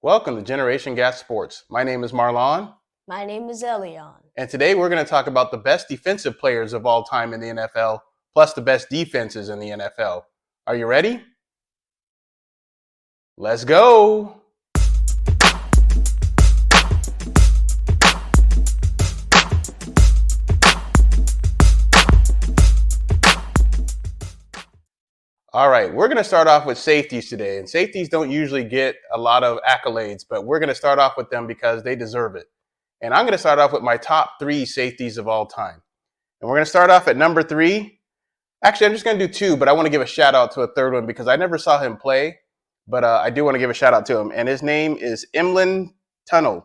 Welcome to Generation Gas Sports. My name is Marlon, My name is Elion. and today we're going to talk about the best defensive players of all time in the NFL, plus the best defenses in the NFL. Are you ready? Let's go! All right, we're going to start off with safeties today, and safeties don't usually get a lot of accolades, but we're going to start off with them because they deserve it. And I'm going to start off with my top three safeties of all time. And we're going to start off at number three. Actually, I'm just going to do two, but I want to give a shout out to a third one because I never saw him play, but I do want to give a shout out to him. And his name is Emlyn Tunnell.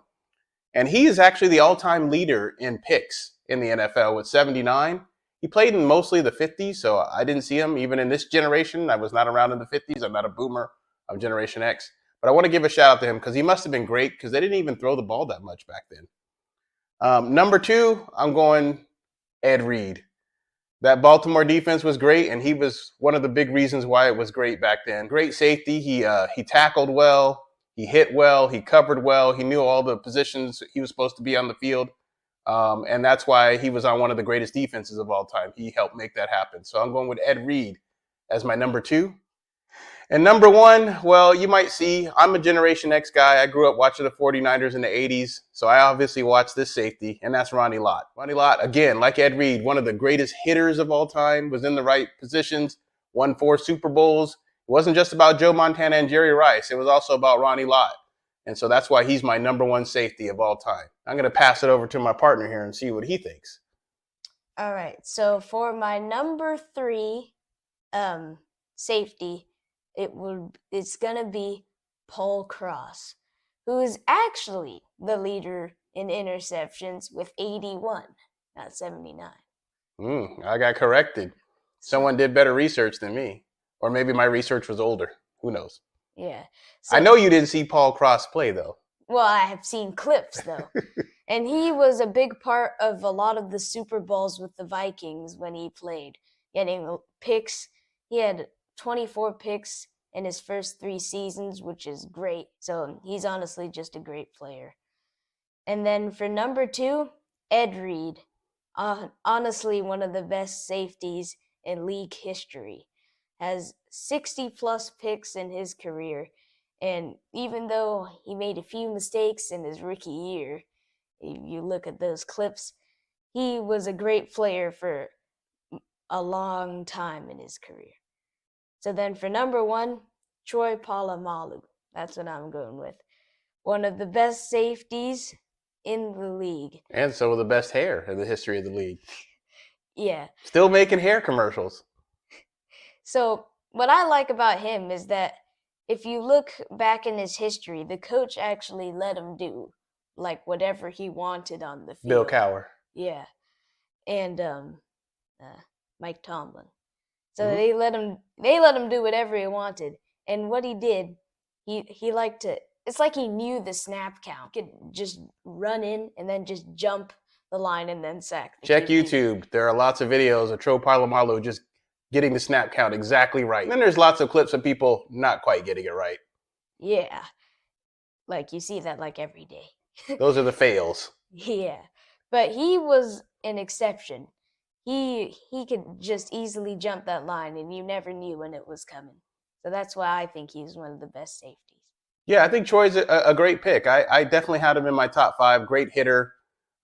And he is actually the all-time leader in picks in the NFL with 79. He played in mostly the 50s, so I didn't see him even in this generation. I was not around in the 50s. I'm not a boomer. I'm Generation X. But I want to give a shout out to him because he must have been great because they didn't even throw the ball that much back then. Number two, I'm going Ed Reed. That Baltimore defense was great, and he was one of the big reasons why it was great back then. Great safety. He tackled well. He hit well. He covered well. He knew all the positions he was supposed to be on the field. And that's why he was on one of the greatest defenses of all time. He helped make that happen. So I'm going with Ed Reed as my number two. And number one, well, you might see, I'm a Generation X guy. I grew up watching the 49ers in the 80s. So I obviously watched this safety, and that's Ronnie Lott. Ronnie Lott, again, like Ed Reed, one of the greatest hitters of all time, was in the right positions, won 4 Super Bowls. It wasn't just about Joe Montana and Jerry Rice. It was also about Ronnie Lott. And so that's why he's my number one safety of all time. I'm going to pass it over to my partner here and see what he thinks. All right, so for my number three safety, it's gonna be Paul Cross, who is actually the leader in interceptions with 81, not 79. I got corrected. Someone did better research than me. Or maybe my research was older. Who knows? Yeah. I know you didn't see Paul Cross play, though. Well, I have seen clips, though. And he was a big part of a lot of the Super Bowls with the Vikings when he played, getting picks. He had 24 picks in his first 3 seasons, which is great. So he's honestly just a great player. And then for number 2, Ed Reed. Honestly, one of the best safeties in league history. Has 60-plus picks in his career. And even though he made a few mistakes in his rookie year, if you look at those clips, he was a great player for a long time in his career. So then for number 1, Troy Polamalu. That's what I'm going with. One of the best safeties in the league. And some of the best hair in the history of the league. Yeah. Still making hair commercials. So what I like about him is that if you look back in his history, the coach actually let him do like whatever he wanted on the field. Bill Cowher. Yeah. And Mike Tomlin. So they let him do whatever he wanted. And what he did, he liked to, it's like he knew the snap count. He could just run in and then just jump the line and then sack. Check YouTube. There are lots of videos of Troy Polamalu just getting the snap count exactly right. And then there's lots of clips of people not quite getting it right. Yeah. Like you see that like every day. Those are the fails. Yeah. But he was an exception. He could just easily jump that line and you never knew when it was coming. So that's why I think he's one of the best safeties. Yeah, I think Troy's a great pick. I definitely had him in my top 5. Great hitter.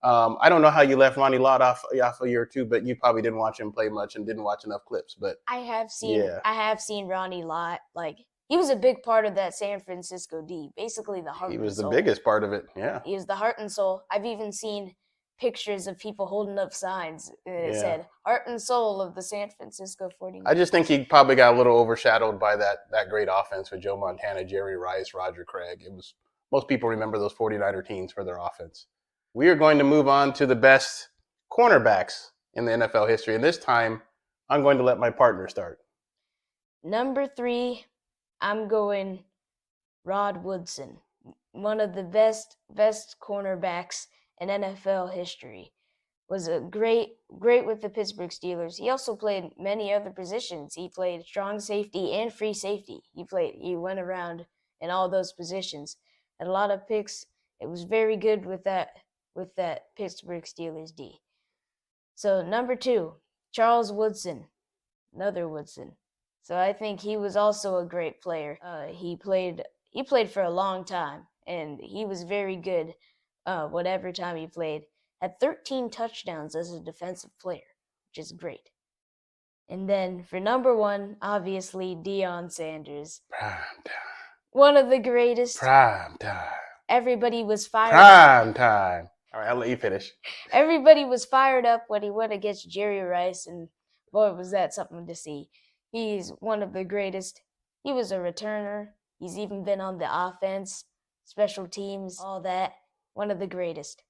I don't know how you left Ronnie Lott off a year or two, but you probably didn't watch him play much and didn't watch enough clips. But I have seen Ronnie Lott. Like he was a big part of that San Francisco D. Basically, the heart. He was and soul. The biggest part of it. Yeah. He was the heart and soul. I've even seen pictures of people holding up signs that said "Heart and Soul of the San Francisco 49ers." I just think he probably got a little overshadowed by that great offense with Joe Montana, Jerry Rice, Roger Craig. Most people remember those 49er teams for their offense. We are going to move on to the best cornerbacks in the NFL history. And this time, I'm going to let my partner start. Number 3, I'm going Rod Woodson. One of the best cornerbacks in NFL history. Was a great with the Pittsburgh Steelers. He also played many other positions. He played strong safety and free safety. He went around in all those positions. had a lot of picks. It was very good with that Pittsburgh Steelers D. So number 2, Charles Woodson, another Woodson. So I think he was also a great player. He played for a long time, and he was very good. Whatever time he played, had 13 touchdowns as a defensive player, which is great. And then for number 1, obviously Deion Sanders, Prime time. one of the greatest. Prime time. Everybody was fired. Prime time. All right, I'll let you finish. Everybody was fired up when he went against Jerry Rice, and boy, was that something to see. He's one of the greatest. He was a returner. He's even been on the offense, special teams, all that. One of the greatest.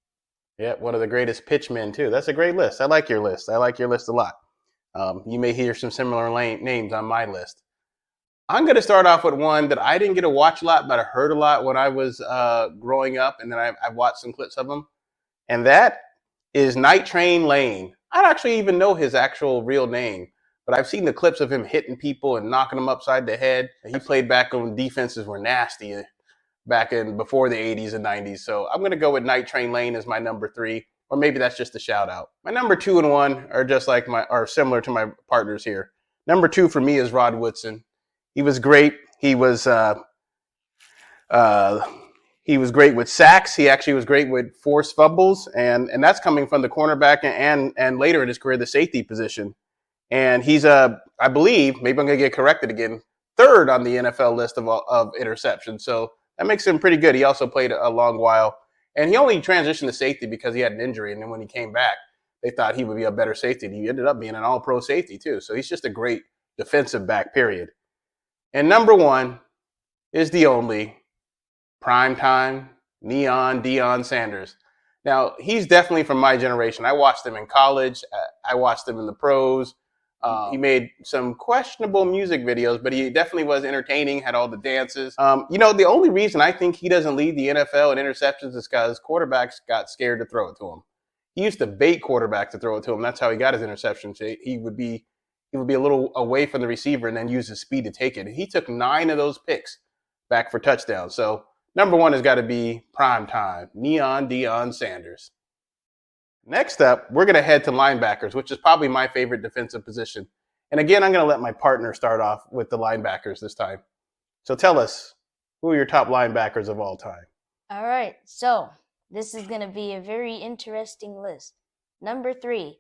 Yeah, one of the greatest pitchmen, too. That's a great list. I like your list. I like your list a lot. You may hear some similar names on my list. I'm going to start off with one that I didn't get to watch a lot, but I heard a lot when I was growing up, and then I've watched some clips of him. And that is Night Train Lane. I don't actually even know his actual real name, but I've seen the clips of him hitting people and knocking them upside the head. He played back when defenses were nasty back in before the 80s and 90s. So I'm going to go with Night Train Lane as my number 3, or maybe that's just a shout out. My number 2 and 1 are just like are similar to my partners here. Number 2 for me is Rod Woodson. He was great. He was great with sacks. He actually was great with forced fumbles, and that's coming from the cornerback and later in his career the safety position. And he's I believe, maybe I'm going to get corrected again, 3rd on the NFL list of interceptions. So that makes him pretty good. He also played a long while, and he only transitioned to safety because he had an injury. And then when he came back, they thought he would be a better safety. And he ended up being an all-pro safety too. So he's just a great defensive back, period. And number 1 is the only primetime neon Deion Sanders. Now, he's definitely from my generation. I watched him in college. I watched him in the pros. He made some questionable music videos, but he definitely was entertaining, had all the dances. The only reason I think he doesn't lead the NFL in interceptions is because quarterbacks got scared to throw it to him. He used to bait quarterbacks to throw it to him. That's how he got his interceptions. He would be a little away from the receiver and then use his speed to take it. And he took 9 of those picks back for touchdowns. So number 1 has got to be primetime, neon Deion Sanders. Next up, we're going to head to linebackers, which is probably my favorite defensive position. And again, I'm going to let my partner start off with the linebackers this time. So tell us, who are your top linebackers of all time? All right, so this is going to be a very interesting list. Number 3,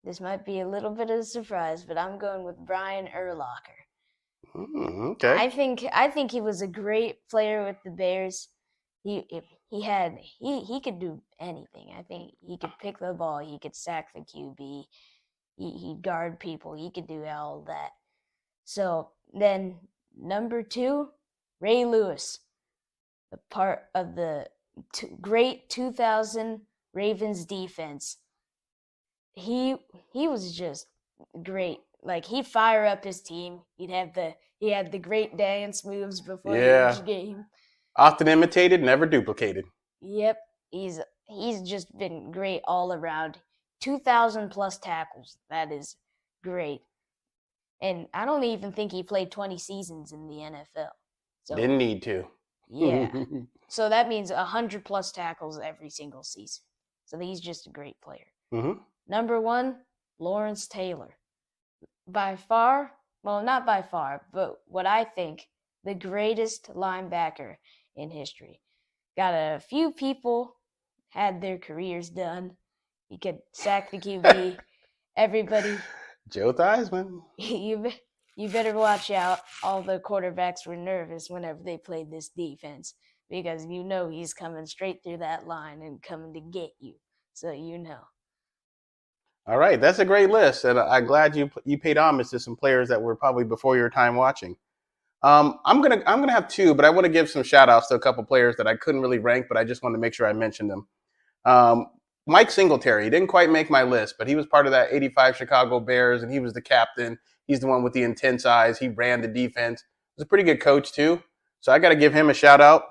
this might be a little bit of a surprise, but I'm going with Brian Urlacher. Okay. I think he was a great player with the Bears. He could do anything. I think he could pick the ball. He could sack the QB. He'd guard people. He could do all that. So then number 2, Ray Lewis, the part of the great 2000 Ravens defense. He was just great. Like, he'd fire up his team. He had the great dance moves before each game. Often imitated, never duplicated. Yep, he's just been great all around. 2,000 plus tackles. That is great. And I don't even think he played 20 seasons in the NFL. So, didn't need to. Yeah. So that means 100 plus tackles every single season. So he's just a great player. Mm-hmm. Number 1, Lawrence Taylor. By far, well, not by far, but what I think, the greatest linebacker in history. Got a few people had their careers done. He could sack the QB. Everybody. Joe Theismann. You better watch out. All the quarterbacks were nervous whenever they played this defense because he's coming straight through that line and coming to get you. So you know. All right, that's a great list, and I'm glad you paid homage to some players that were probably before your time watching. I'm gonna have 2, but I want to give some shout outs to a couple players that I couldn't really rank, but I just want to make sure I mentioned them. Mike Singletary, he didn't quite make my list, but he was part of that 85 Chicago Bears, and he was the captain. He's the one with the intense eyes. He ran the defense. He was a pretty good coach too, so I got to give him a shout out.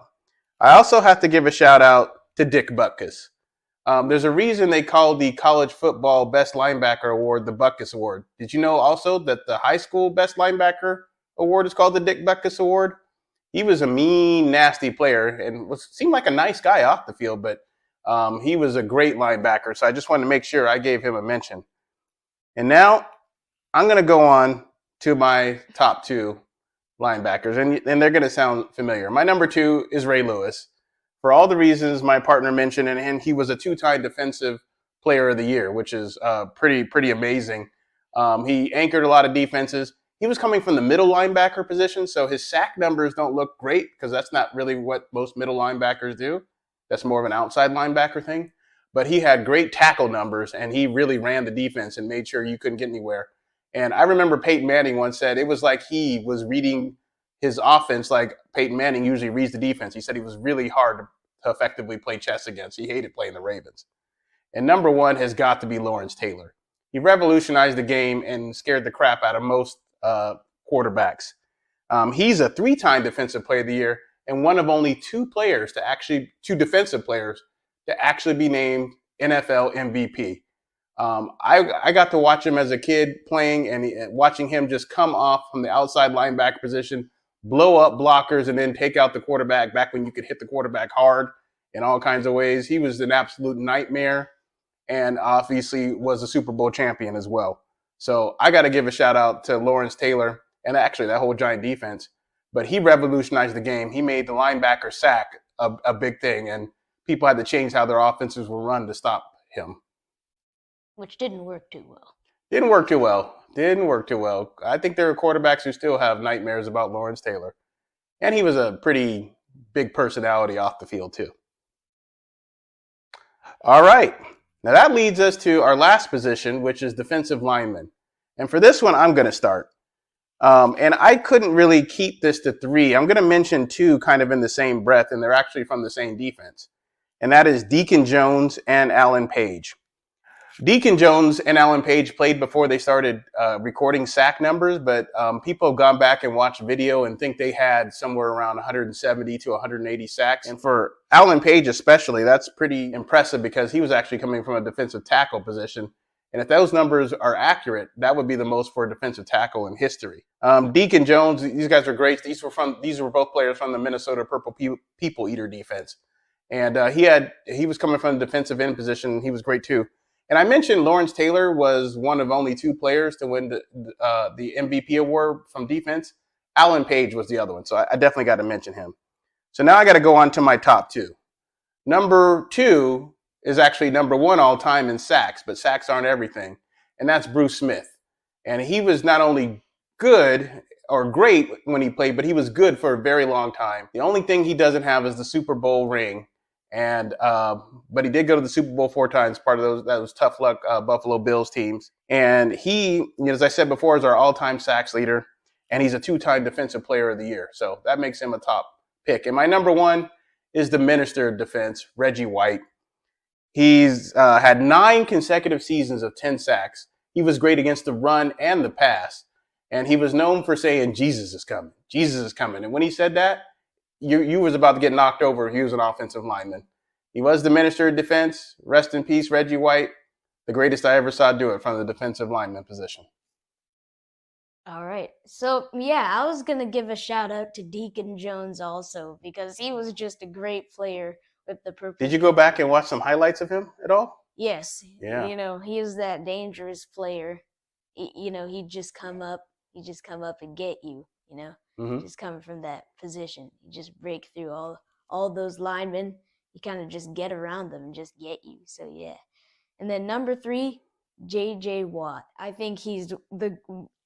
I also have to give a shout out to Dick Butkus. There's a reason they call the college football best linebacker award the Butkus Award. Did you know also that the high school best linebacker award is called the Dick Butkus Award? He was a mean, nasty player and seemed like a nice guy off the field, but he was a great linebacker. So I just wanted to make sure I gave him a mention. And now I'm going to go on to my top two linebackers, and they're going to sound familiar. My number two is Ray Lewis. For all the reasons my partner mentioned, and he was a two-time defensive player of the year, which is pretty amazing. He anchored a lot of defenses. He was coming from the middle linebacker position, so his sack numbers don't look great because that's not really what most middle linebackers do. That's more of an outside linebacker thing. But he had great tackle numbers, and he really ran the defense and made sure you couldn't get anywhere. And I remember Peyton Manning once said it was like he was reading his offense like Peyton Manning usually reads the defense. He said he was really hard to effectively play chess against. He hated playing the Ravens. And number one has got to be Lawrence Taylor. He revolutionized the game and scared the crap out of most quarterbacks. He's a three-time Defensive Player of the Year and one of only two defensive players to actually be named NFL MVP. I got to watch him as a kid playing and watching him just come off from the outside linebacker position, blow up blockers, and then take out the quarterback back when you could hit the quarterback hard in all kinds of ways. He was an absolute nightmare and obviously was a Super Bowl champion as well. So I got to give a shout out to Lawrence Taylor and actually that whole Giant defense. But he revolutionized the game. He made the linebacker sack a big thing, and people had to change how their offenses were run to stop him. Which didn't work too well. Didn't work too well. I think there are quarterbacks who still have nightmares about Lawrence Taylor. And he was a pretty big personality off the field, too. All right. Now that leads us to our last position, which is defensive lineman. And for this one, I'm going to start. And I couldn't really keep this to three. I'm going to mention two kind of in the same breath, and they're actually from the same defense. And that is Deacon Jones and Alan Page. Deacon Jones and Alan Page played before they started recording sack numbers, but people have gone back and watched video and think they had somewhere around 170 to 180 sacks. And for Alan Page especially, that's pretty impressive because he was actually coming from a defensive tackle position. And if those numbers are accurate, that would be the most for a defensive tackle in history. Deacon Jones, these guys are great. These were both players from the Minnesota Purple People Eater defense. And he was coming from the defensive end position. He was great too. And I mentioned Lawrence Taylor was one of only two players to win the MVP award from defense. Alan Page was the other one, so I definitely got to mention him. So now I got to go on to my top two. Number two is actually number one all time in sacks, but sacks aren't everything, and that's Bruce Smith. And he was not only good or great when he played, but he was good for a very long time. The only thing he doesn't have is the Super Bowl ring. But he did go to the Super Bowl 4 times, part of those tough luck Buffalo Bills teams. And he, as I said before, is our all-time sacks leader, and he's a 2-time Defensive Player of the Year. So that makes him a top pick. And my number one is the Minister of Defense, Reggie White. He's had 9 consecutive seasons of 10 sacks. He was great against the run and the pass, and he was known for saying, "Jesus is coming. Jesus is coming." And when he said that, you was about to get knocked over if he was an offensive lineman. He was the Minister of Defense. Rest in peace, Reggie White. The greatest I ever saw do it from the defensive lineman position. All right. So, yeah, I was going to give a shout out to Deacon Jones also because he was just a great player with the Purple. Did you go back and watch some highlights of him at all? Yes. Yeah. He is that dangerous player. He'd just come up and get you, Mm-hmm. just coming from that position. You just break through all those linemen. You kind of just get around them and just get you. So yeah. And then number 3, J.J. Watt. I think he's the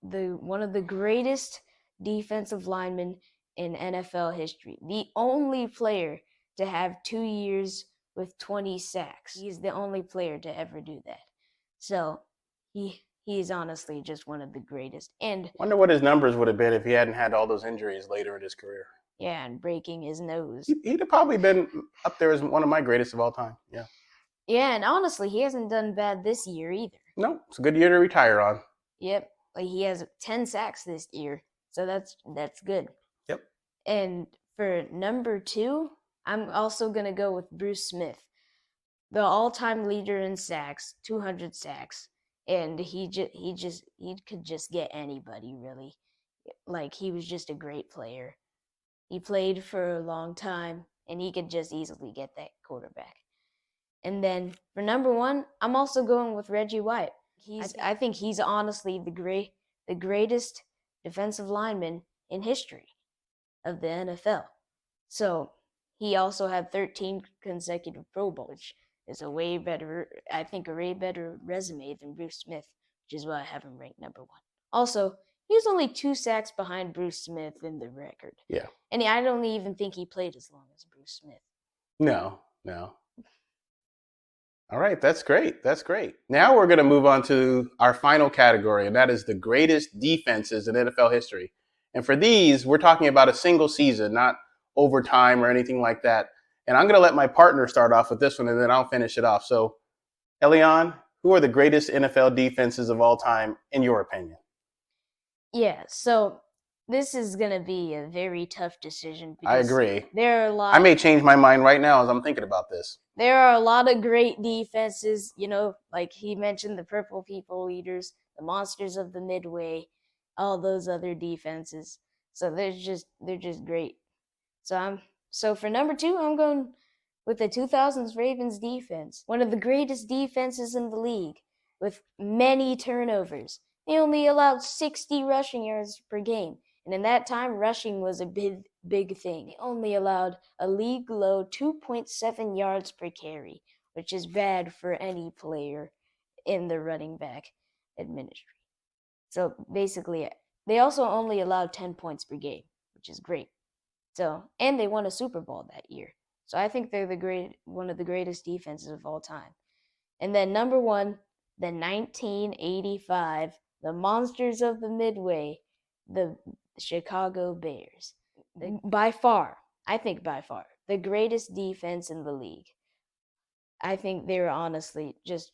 one of the greatest defensive linemen in NFL history. The only player to have 2 years with 20 sacks. He's the only player to ever do that. So he's honestly just one of the greatest. And wonder what his numbers would have been if he hadn't had all those injuries later in his career. Yeah, and breaking his nose. He'd have probably been up there as one of my greatest of all time. Yeah. Yeah, and honestly, he hasn't done bad this year either. No, it's a good year to retire on. Yep, he has 10 sacks this year, so that's good. Yep. And for number 2, I'm also gonna go with Bruce Smith, the all-time leader in sacks, 200 sacks, and he could just get anybody really. Like he was just a great player. He played for a long time, and he could just easily get that quarterback. And then for number one, I'm also going with Reggie White. I think he's honestly the greatest defensive lineman in history of the NFL. So he also had 13 consecutive Pro Bowls, which is a way better resume than Bruce Smith, which is why I have him ranked number one. Also, he was only 2 sacks behind Bruce Smith in the record. Yeah. And I don't even think he played as long as Bruce Smith. No. All right, that's great. That's great. Now we're going to move on to our final category, and that is the greatest defenses in NFL history. And for these, we're talking about a single season, not overtime or anything like that. And I'm going to let my partner start off with this one, and then I'll finish it off. So, Elian, who are the greatest NFL defenses of all time, in your opinion? Yeah, so this is going to be a very tough decision. I agree. There are a lot. I may change my mind right now as I'm thinking about this. There are a lot of great defenses, like he mentioned, the Purple People Eaters, the Monsters of the Midway, all those other defenses. So they're just great. So for number two, I'm going with the 2000s Ravens defense, one of the greatest defenses in the league, with many turnovers. They only allowed 60 rushing yards per game. And in that time, rushing was a big thing. They only allowed a league-low 2.7 yards per carry, which is bad for any player in the running back administration. So basically, they also only allowed 10 points per game, which is great. And they won a Super Bowl that year. So I think they're one of the greatest defenses of all time. And then number one, the 1985, the Monsters of the Midway, the Chicago Bears. By far, the greatest defense in the league. I think they were honestly just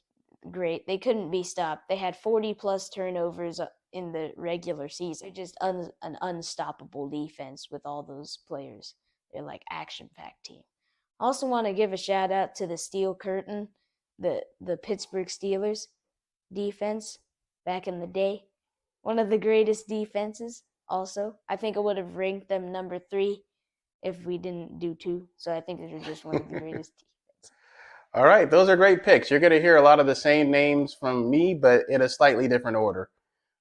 great. They couldn't be stopped. They had 40-plus turnovers in the regular season. They're just an unstoppable defense with all those players. They're like action-packed team. I also want to give a shout-out to the Steel Curtain, the Pittsburgh Steelers defense back in the day. One of the greatest defenses. Also, I think I would have ranked them number 3 if we didn't do 2. So I think they're just one of the greatest defenses. All right, those are great picks. You're going to hear a lot of the same names from me, but in a slightly different order.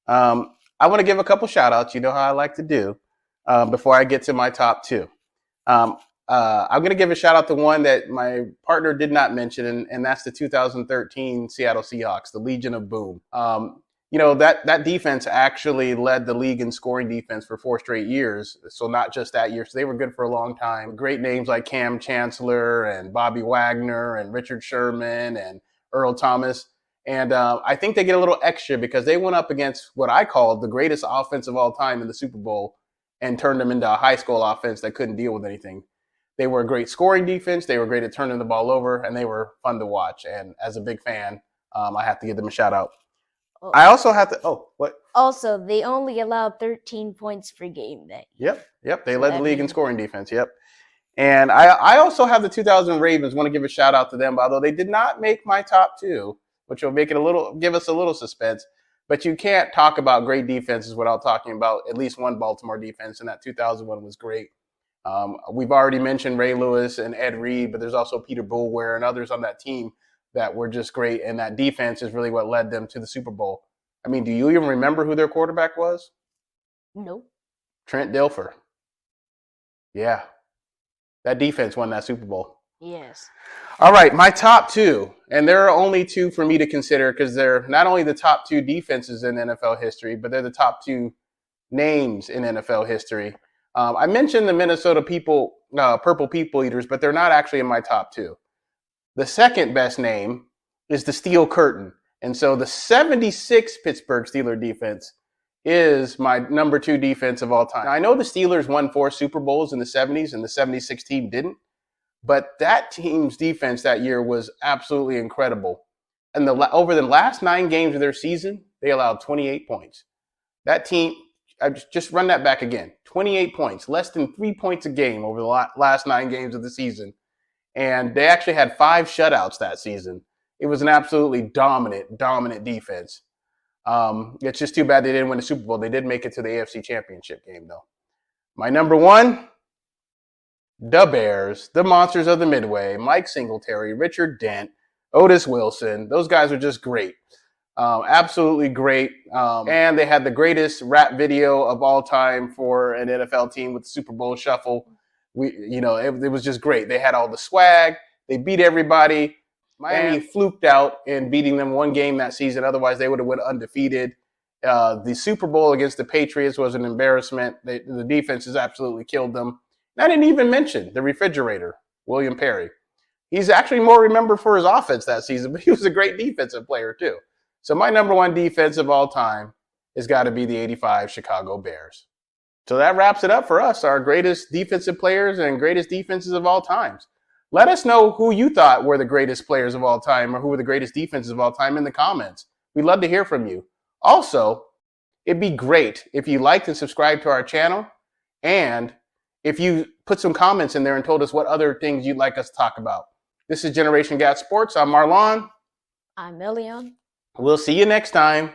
I want to give a couple shout outs. You know how I like to do before I get to my top 2. I'm going to give a shout out to one that my partner did not mention, and that's the 2013 Seattle Seahawks, the Legion of Boom. That defense actually led the league in scoring defense for 4 straight years. So not just that year. So they were good for a long time. Great names like Cam Chancellor and Bobby Wagner and Richard Sherman and Earl Thomas. And I think they get a little extra because they went up against what I call the greatest offense of all time in the Super Bowl and turned them into a high school offense that couldn't deal with anything. They were a great scoring defense. They were great at turning the ball over, and they were fun to watch. And as a big fan, I have to give them a shout out. I also have to. What? Also, they only allowed 13 points per game that year. Yep. They led the league in scoring defense. Yep. And I also have the 2000 Ravens. Want to give a shout out to them, although they did not make my top 2, which will give us a little suspense. But you can't talk about great defenses without talking about at least one Baltimore defense, and that 2001 was great. We've already mentioned Ray Lewis and Ed Reed, but there's also Peter Boulware and others on that team that were just great, and that defense is really what led them to the Super Bowl. I mean, do you even remember who their quarterback was? Nope. Trent Dilfer. Yeah. That defense won that Super Bowl. Yes. All right, my top 2, and there are only 2 for me to consider because they're not only the top 2 defenses in NFL history, but they're the top 2 names in NFL history. I mentioned the Minnesota Purple People Eaters, but they're not actually in my top 2. The second best name is the Steel Curtain. And so the 76 Pittsburgh Steelers defense is my number 2 defense of all time. Now, I know the Steelers won 4 Super Bowls in the 70s and the 76 team didn't, but that team's defense that year was absolutely incredible. And over the last 9 games of their season, they allowed 28 points. That team, I just run that back again, 28 points, less than 3 points a game over the last 9 games of the season. And they actually had 5 shutouts that season. It was an absolutely dominant defense. It's just too bad they didn't win the Super Bowl. They did make it to the AFC Championship game, though. My number 1, the Bears, the monsters of the Midway, Mike Singletary, Richard Dent, Otis Wilson. Those guys are just great. Absolutely great. And they had the greatest rap video of all time for an NFL team with the Super Bowl Shuffle. It was just great. They had all the swag. They beat everybody. Miami fluked out in beating them one game that season. Otherwise, they would have went undefeated. The Super Bowl against the Patriots was an embarrassment. The defense has absolutely killed them. And I didn't even mention the refrigerator, William Perry. He's actually more remembered for his offense that season, but he was a great defensive player too. So my number one defense of all time has got to be the 85 Chicago Bears. So that wraps it up for us, our greatest defensive players and greatest defenses of all times. Let us know who you thought were the greatest players of all time or who were the greatest defenses of all time in the comments. We'd love to hear from you. Also, it'd be great if you liked and subscribed to our channel, and if you put some comments in there and told us what other things you'd like us to talk about. This is Generation Gat Sports. I'm Marlon. I'm Elion. We'll see you next time.